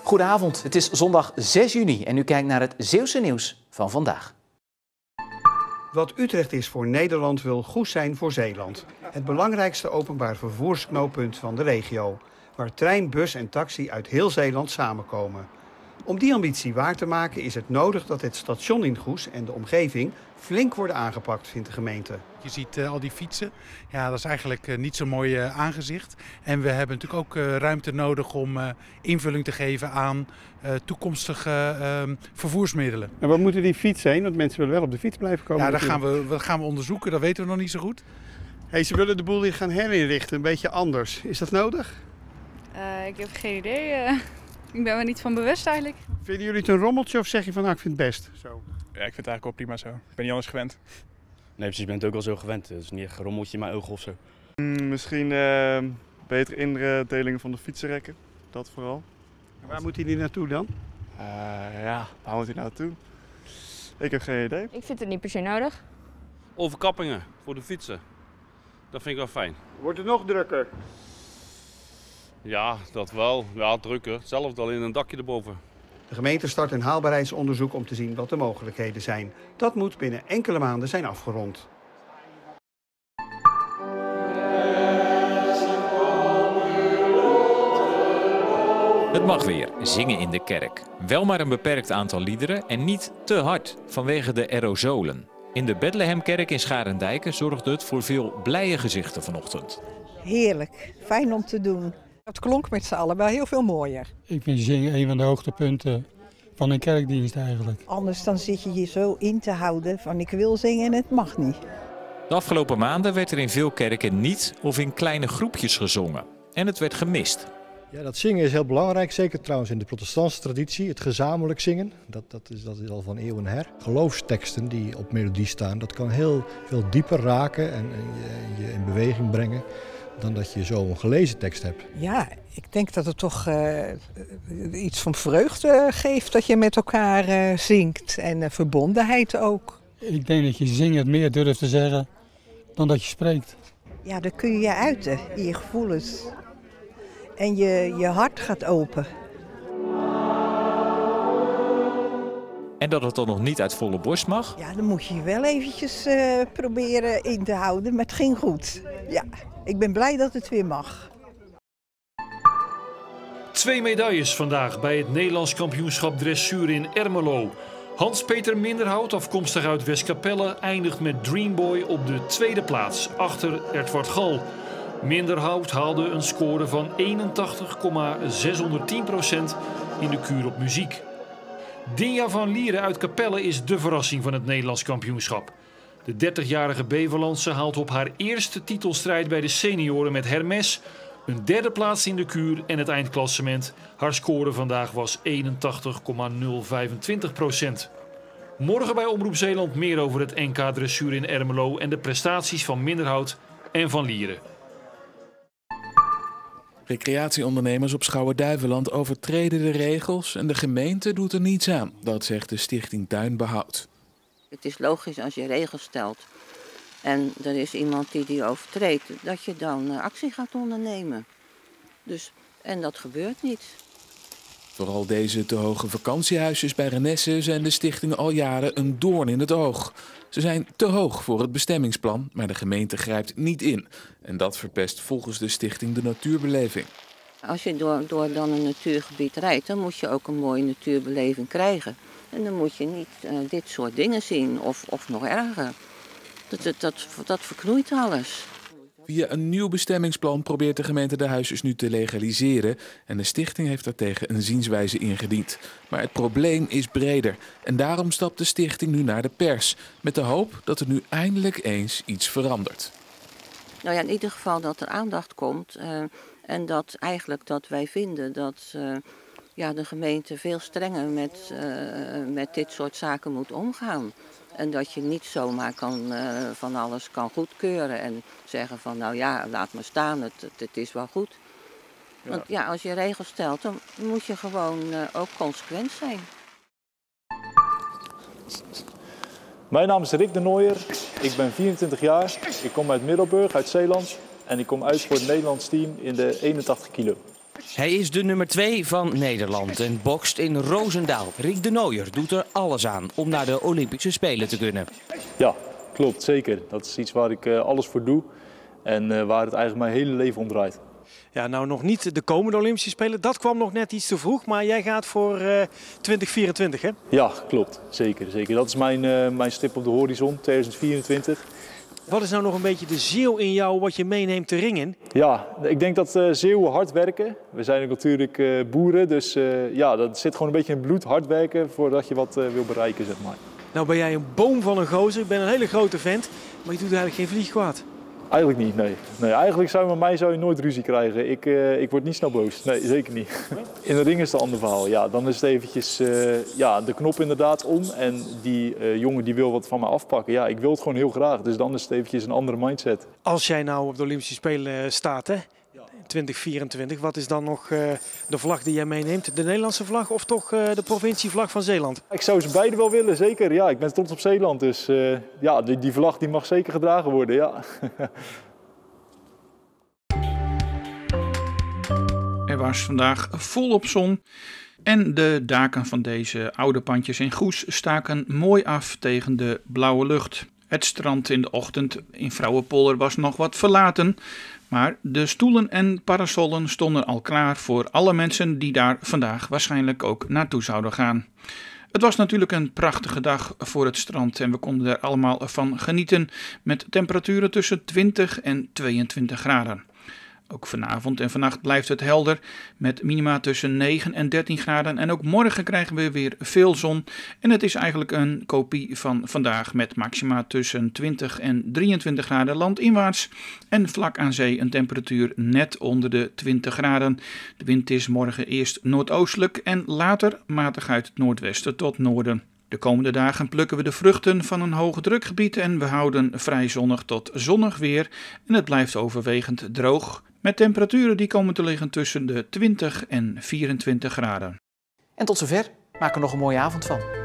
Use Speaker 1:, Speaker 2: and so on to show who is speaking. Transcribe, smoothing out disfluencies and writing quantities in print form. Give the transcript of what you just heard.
Speaker 1: Goedenavond, het is zondag 6 juni en u kijkt naar het Zeeuwse nieuws van vandaag.
Speaker 2: Wat Utrecht is voor Nederland wil Goes zijn voor Zeeland. Het belangrijkste openbaar vervoersknooppunt van de regio. Waar trein, bus en taxi uit heel Zeeland samenkomen. Om die ambitie waar te maken is het nodig dat het station in Goes en de omgeving flink worden aangepakt, vindt de gemeente.
Speaker 3: Je ziet al die fietsen. Ja, dat is eigenlijk niet zo mooi aangezicht. En we hebben natuurlijk ook ruimte nodig om invulling te geven aan toekomstige vervoersmiddelen.
Speaker 2: En waar moeten die fietsen heen? Want mensen willen wel op de fiets blijven komen.
Speaker 3: Ja, dat gaan we onderzoeken. Dat weten we nog niet zo goed.
Speaker 2: Hey, ze willen de boel hier gaan herinrichten, een beetje anders. Is dat nodig?
Speaker 4: Ik heb geen idee. Ik ben me niet van bewust eigenlijk.
Speaker 2: Vinden jullie het een rommeltje of zeg je van nou, ik vind het best zo?
Speaker 5: Ja, ik vind het eigenlijk wel prima zo. Ik ben niet anders gewend.
Speaker 6: Nee, precies, ik ben het ook al zo gewend. Het is niet echt een rommeltje in mijn ogen of zo.
Speaker 5: Misschien betere indelingen van de fietsenrekken. Dat vooral.
Speaker 2: Waar moet hij naartoe dan?
Speaker 5: Waar moet hij naartoe? Ik heb geen idee.
Speaker 4: Ik vind het niet per se nodig.
Speaker 7: Overkappingen voor de fietsen. Dat vind ik wel fijn.
Speaker 2: Wordt het nog drukker?
Speaker 7: Ja, dat wel. Ja, drukker. Zelfs al in een dakje erboven.
Speaker 2: De gemeente start een haalbaarheidsonderzoek om te zien wat de mogelijkheden zijn. Dat moet binnen enkele maanden zijn afgerond.
Speaker 8: Het mag weer, zingen in de kerk. Wel maar een beperkt aantal liederen en niet te hard vanwege de aerosolen. In de Bethlehemkerk in Scharendijken zorgde het voor veel blije gezichten vanochtend.
Speaker 9: Heerlijk, fijn om te doen. Het klonk met z'n allen wel heel veel mooier.
Speaker 10: Ik vind zingen een van de hoogtepunten van een kerkdienst eigenlijk.
Speaker 9: Anders dan zit je je zo in te houden van ik wil zingen en het mag niet.
Speaker 8: De afgelopen maanden werd er in veel kerken niet of in kleine groepjes gezongen. En het werd gemist.
Speaker 11: Ja, dat zingen is heel belangrijk, zeker trouwens in de protestantse traditie, het gezamenlijk zingen. Dat is al van eeuwen her. Geloofsteksten die op melodie staan, dat kan heel veel dieper raken en je in beweging brengen dan dat je zo een gelezen tekst hebt.
Speaker 9: Ja, ik denk dat het toch iets van vreugde geeft dat je met elkaar zingt en verbondenheid ook.
Speaker 10: Ik denk dat je zingend meer durft te zeggen dan dat je spreekt.
Speaker 9: Ja, dan kun je je uiten in je gevoelens. En je hart gaat open.
Speaker 8: En dat het dan nog niet uit volle borst mag?
Speaker 9: Ja, dan moet je je wel eventjes proberen in te houden, maar het ging goed. Ja, ik ben blij dat het weer mag.
Speaker 12: 2 medailles vandaag bij het Nederlands kampioenschap dressuur in Ermelo. Hans-Peter Minderhout, afkomstig uit Westkapelle, eindigt met Dreamboy op de 2e plaats, achter Edward Gal. Minderhout haalde een score van 81,610% in de kuur op muziek. Dinja van Lieren uit Capelle is de verrassing van het Nederlands kampioenschap. De 30-jarige Beverlandse haalt op haar eerste titelstrijd bij de senioren met Hermes een 3e plaats in de kuur en het eindklassement. Haar score vandaag was 81,025%. Morgen bij Omroep Zeeland meer over het NK dressuur in Ermelo en de prestaties van Minderhout en van Lieren.
Speaker 13: Recreatieondernemers op Schouwen-Duiveland overtreden de regels en de gemeente doet er niets aan. Dat zegt de stichting Tuinbehoud.
Speaker 14: Het is logisch als je regels stelt en er is iemand die overtreedt, dat je dan actie gaat ondernemen. En dat gebeurt niet.
Speaker 13: Vooral deze te hoge vakantiehuisjes bij Renesse zijn de stichting al jaren een doorn in het oog. Ze zijn te hoog voor het bestemmingsplan, maar de gemeente grijpt niet in. En dat verpest volgens de stichting de natuurbeleving.
Speaker 14: Als je door dan een natuurgebied rijdt, dan moet je ook een mooie natuurbeleving krijgen. En dan moet je niet dit soort dingen zien of nog erger. Dat verknoeit alles.
Speaker 13: Via een nieuw bestemmingsplan probeert de gemeente de huisjes nu te legaliseren. En de stichting heeft daartegen een zienswijze ingediend. Maar het probleem is breder. En daarom stapt de stichting nu naar de pers. Met de hoop dat er nu eindelijk eens iets verandert.
Speaker 14: Nou ja, in ieder geval dat er aandacht komt. En dat wij vinden dat de gemeente veel strenger met dit soort zaken moet omgaan. En dat je niet zomaar van alles kan goedkeuren en zeggen van nou ja, laat maar staan, het is wel goed. Ja. Want ja, als je regels stelt, dan moet je gewoon ook consequent zijn.
Speaker 15: Mijn naam is Rick de Nooijer, ik ben 24 jaar, ik kom uit Middelburg, uit Zeeland. En ik kom uit voor het Nederlands team in de 81 kilo.
Speaker 16: Hij is de nummer 2 van Nederland en bokst in Roosendaal. Rick de Nooijer doet er alles aan om naar de Olympische Spelen te kunnen.
Speaker 15: Ja, klopt, zeker. Dat is iets waar ik alles voor doe en waar het eigenlijk mijn hele leven om draait.
Speaker 17: Ja, nou nog niet de komende Olympische Spelen. Dat kwam nog net iets te vroeg, maar jij gaat voor 2024, hè?
Speaker 15: Ja, klopt. Zeker. Dat is mijn stip op de horizon, 2024.
Speaker 17: Wat is nou nog een beetje de ziel in jou wat je meeneemt de ring in?
Speaker 15: Ja, ik denk dat Zeeuwen hard werken. We zijn ook natuurlijk boeren, dus ja, dat zit gewoon een beetje in bloed, hard werken voordat je wat wil bereiken, zeg maar.
Speaker 17: Nou ben jij een boom van een gozer, ik ben een hele grote vent, maar je doet eigenlijk geen vlieg kwaad.
Speaker 15: Eigenlijk niet, nee. Eigenlijk zou je met mij nooit ruzie krijgen. Ik word niet snel boos. Nee, zeker niet. In de ring is het een ander verhaal. Ja, dan is het eventjes de knop inderdaad om. En die jongen die wil wat van me afpakken. Ja, ik wil het gewoon heel graag. Dus dan is het eventjes een andere mindset.
Speaker 17: Als jij nou op de Olympische Spelen staat, hè? 2024, wat is dan nog de vlag die jij meeneemt? De Nederlandse vlag of toch de provincievlag van Zeeland?
Speaker 15: Ik zou ze beide wel willen, zeker. Ja, ik ben trots op Zeeland, dus ja, die vlag die mag zeker gedragen worden, ja.
Speaker 18: Er was vandaag volop zon en de daken van deze oude pandjes in Goes staken mooi af tegen de blauwe lucht. Het strand in de ochtend in Vrouwenpolder was nog wat verlaten, maar de stoelen en parasollen stonden al klaar voor alle mensen die daar vandaag waarschijnlijk ook naartoe zouden gaan. Het was natuurlijk een prachtige dag voor het strand en we konden er allemaal van genieten met temperaturen tussen 20 en 22 graden. Ook vanavond en vannacht blijft het helder met minima tussen 9 en 13 graden. En ook morgen krijgen we weer veel zon. En het is eigenlijk een kopie van vandaag met maxima tussen 20 en 23 graden landinwaarts. En vlak aan zee een temperatuur net onder de 20 graden. De wind is morgen eerst noordoostelijk en later matig uit het noordwesten tot noorden. De komende dagen plukken we de vruchten van een hoge drukgebied en we houden vrij zonnig tot zonnig weer. En het blijft overwegend droog. Met temperaturen die komen te liggen tussen de 20 en 24 graden.
Speaker 1: En tot zover. Maak er nog een mooie avond van.